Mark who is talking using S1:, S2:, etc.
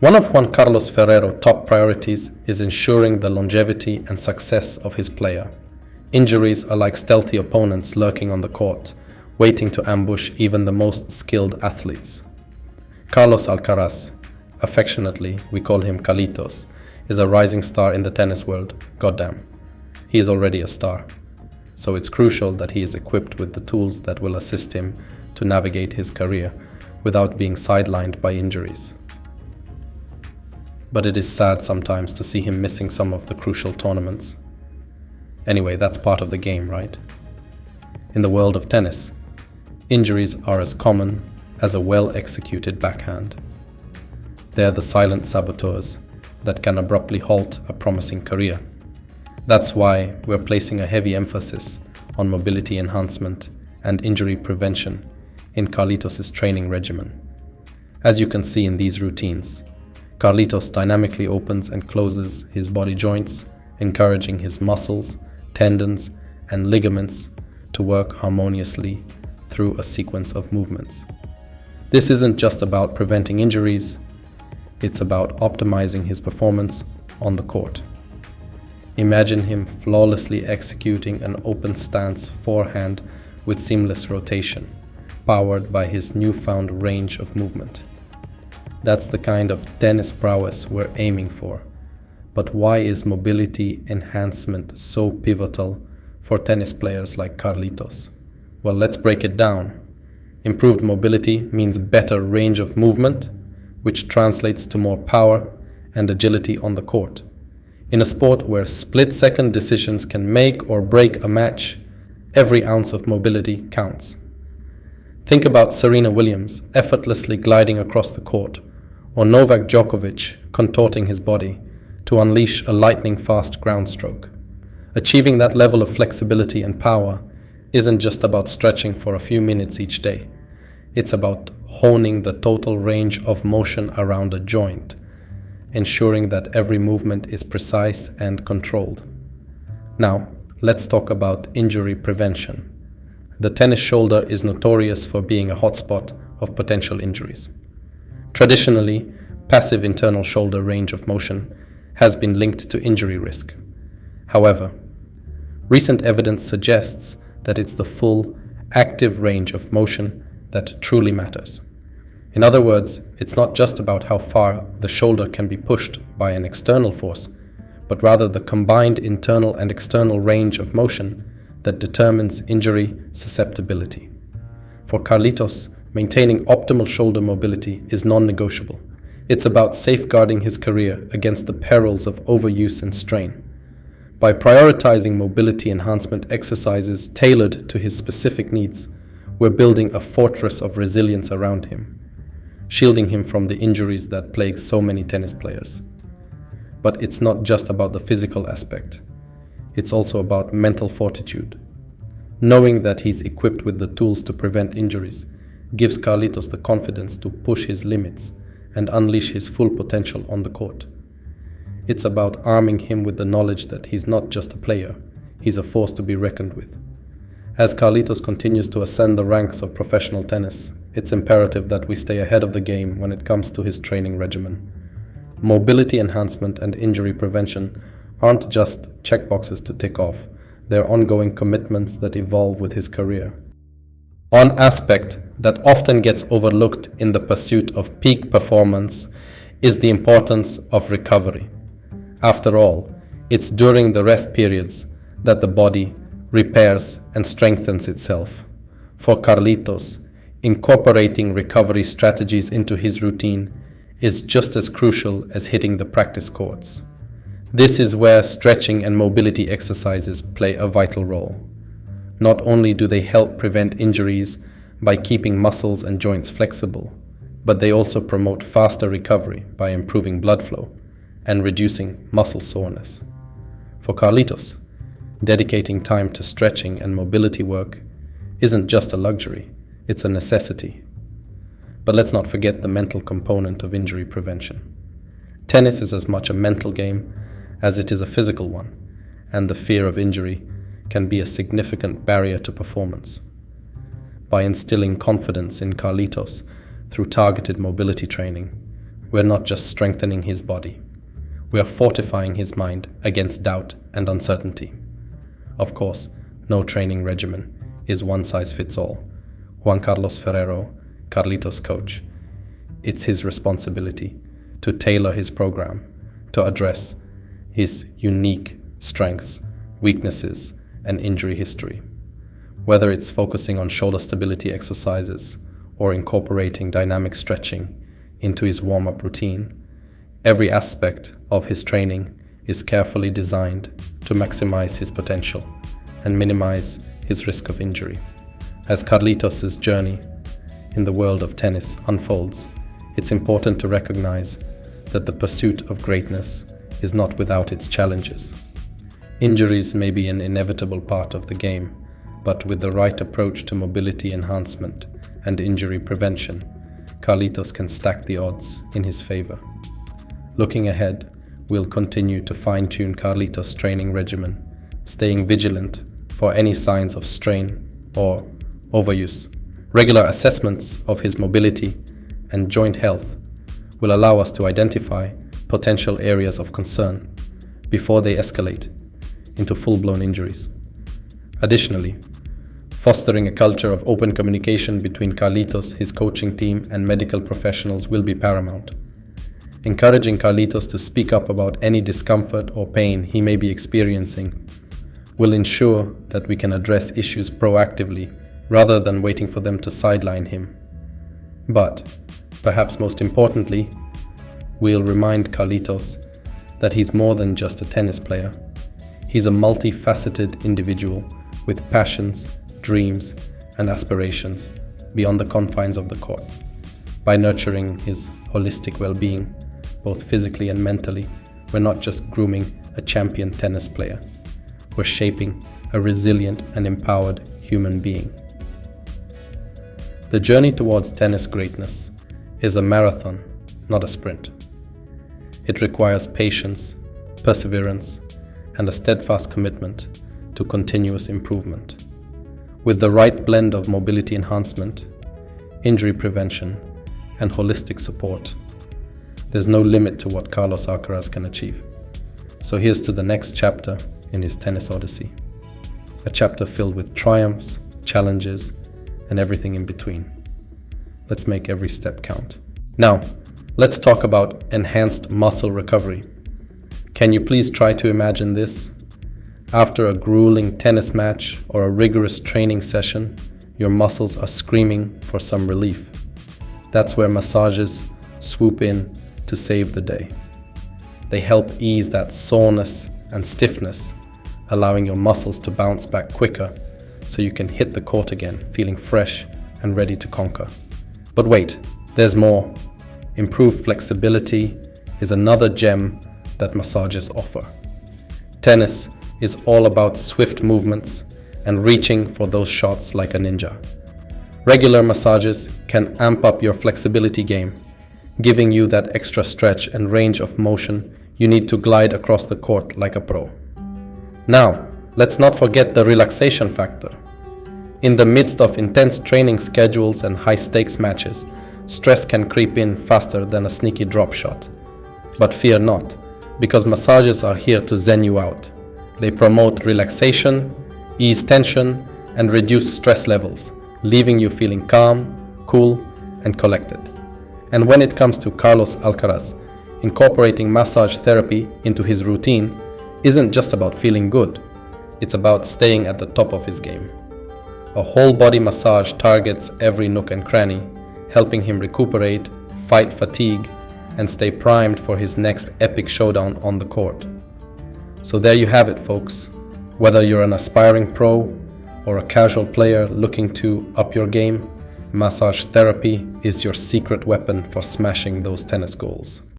S1: One of Juan Carlos Ferrero's top priorities is ensuring the longevity and success of his player. Injuries are like stealthy opponents lurking on the court, waiting to ambush even the most skilled athletes. Carlos Alcaraz, affectionately we call him Carlitos, is a rising star in the tennis world. Goddamn, he is already a star. So it's crucial that he is equipped with the tools that will assist him to navigate his career without being sidelined by injuries. But it is sad sometimes to see him missing some of the crucial tournaments. Anyway, that's part of the game, right? In the world of tennis, injuries are as common as a well-executed backhand. They are the silent saboteurs that can abruptly halt a promising career. That's why we're placing a heavy emphasis on mobility enhancement and injury prevention in Carlitos' training regimen. As you can see in these routines, Carlitos dynamically opens and closes his body joints, encouraging his muscles, tendons, and ligaments to work harmoniously through a sequence of movements. This isn't just about preventing injuries, it's about optimizing his performance on the court. Imagine him flawlessly executing an open stance forehand with seamless rotation, powered by his newfound range of movement. That's the kind of tennis prowess we're aiming for. But why is mobility enhancement so pivotal for tennis players like Carlitos? Well, let's break it down. Improved mobility means better range of movement, which translates to more power and agility on the court. In a sport where split-second decisions can make or break a match, every ounce of mobility counts. Think about Serena Williams effortlessly gliding across the court, or Novak Djokovic contorting his body to unleash a lightning-fast ground stroke. Achieving that level of flexibility and power isn't just about stretching for a few minutes each day. It's about honing the total range of motion around a joint, ensuring that every movement is precise and controlled. Now, let's talk about injury prevention. The tennis shoulder is notorious for being a hotspot of potential injuries. Traditionally, passive internal shoulder range of motion has been linked to injury risk. However, recent evidence suggests that it's the full, active range of motion that truly matters. In other words, it's not just about how far the shoulder can be pushed by an external force, but rather the combined internal and external range of motion that determines injury susceptibility. For Carlitos, maintaining optimal shoulder mobility is non-negotiable. It's about safeguarding his career against the perils of overuse and strain. By prioritizing mobility enhancement exercises tailored to his specific needs, we're building a fortress of resilience around him, shielding him from the injuries that plague so many tennis players. But it's not just about the physical aspect. It's also about mental fortitude. Knowing that he's equipped with the tools to prevent injuries gives Carlitos the confidence to push his limits and unleash his full potential on the court. It's about arming him with the knowledge that he's not just a player, he's a force to be reckoned with. As Carlitos continues to ascend the ranks of professional tennis, it's imperative that we stay ahead of the game when it comes to his training regimen. Mobility enhancement and injury prevention aren't just checkboxes to tick off, they're ongoing commitments that evolve with his career. One aspect that often gets overlooked in the pursuit of peak performance is the importance of recovery. After all, it's during the rest periods that the body repairs and strengthens itself. For Carlitos, incorporating recovery strategies into his routine is just as crucial as hitting the practice courts. This is where stretching and mobility exercises play a vital role. Not only do they help prevent injuries by keeping muscles and joints flexible, but they also promote faster recovery by improving blood flow and reducing muscle soreness. For Carlitos, dedicating time to stretching and mobility work isn't just a luxury, it's a necessity. But let's not forget the mental component of injury prevention. Tennis is as much a mental game as it is a physical one, and the fear of injury can be a significant barrier to performance. By instilling confidence in Carlitos through targeted mobility training, we're not just strengthening his body. We are fortifying his mind against doubt and uncertainty. Of course, no training regimen is one size fits all. Juan Carlos Ferrero, Carlitos' coach, it's his responsibility to tailor his program to address his unique strengths, weaknesses, and injury history. Whether it's focusing on shoulder stability exercises or incorporating dynamic stretching into his warm-up routine, every aspect of his training is carefully designed to maximize his potential and minimize his risk of injury. As Carlitos' journey in the world of tennis unfolds, it's important to recognize that the pursuit of greatness is not without its challenges. Injuries may be an inevitable part of the game, but with the right approach to mobility enhancement and injury prevention, Carlitos can stack the odds in his favor. Looking ahead, we'll continue to fine-tune Carlitos' training regimen, staying vigilant for any signs of strain or overuse. Regular assessments of his mobility and joint health will allow us to identify potential areas of concern before they escalate into full-blown injuries. Additionally, fostering a culture of open communication between Carlitos, his coaching team, and medical professionals will be paramount. Encouraging Carlitos to speak up about any discomfort or pain he may be experiencing will ensure that we can address issues proactively rather than waiting for them to sideline him. But, perhaps most importantly, we'll remind Carlitos that he's more than just a tennis player. He's a multifaceted individual with passions, dreams, and aspirations beyond the confines of the court. By nurturing his holistic well-being, both physically and mentally, we're not just grooming a champion tennis player. We're shaping a resilient and empowered human being. The journey towards tennis greatness is a marathon, not a sprint. It requires patience, perseverance, and a steadfast commitment to continuous improvement. With the right blend of mobility enhancement, injury prevention, and holistic support, there's no limit to what Carlos Alcaraz can achieve. So here's to the next chapter in his tennis odyssey. A chapter filled with triumphs, challenges, and everything in between. Let's make every step count. Now, let's talk about enhanced muscle recovery. Can you please try to imagine this? After a grueling tennis match or a rigorous training session, your muscles are screaming for some relief. That's where massages swoop in to save the day. They help ease that soreness and stiffness, allowing your muscles to bounce back quicker so you can hit the court again, feeling fresh and ready to conquer. But wait, there's more. Improved flexibility is another gem that massages offer. Tennis is all about swift movements and reaching for those shots like a ninja. Regular massages can amp up your flexibility game, giving you that extra stretch and range of motion you need to glide across the court like a pro. Now, let's not forget the relaxation factor. In the midst of intense training schedules and high-stakes matches, stress can creep in faster than a sneaky drop shot. But fear not, because massages are here to zen you out. They promote relaxation, ease tension, and reduce stress levels, leaving you feeling calm, cool, and collected. And when it comes to Carlos Alcaraz, incorporating massage therapy into his routine isn't just about feeling good, it's about staying at the top of his game. A whole body massage targets every nook and cranny, helping him recuperate, fight fatigue, and stay primed for his next epic showdown on the court. So there you have it, folks. Whether you're an aspiring pro or a casual player looking to up your game, massage therapy is your secret weapon for smashing those tennis goals.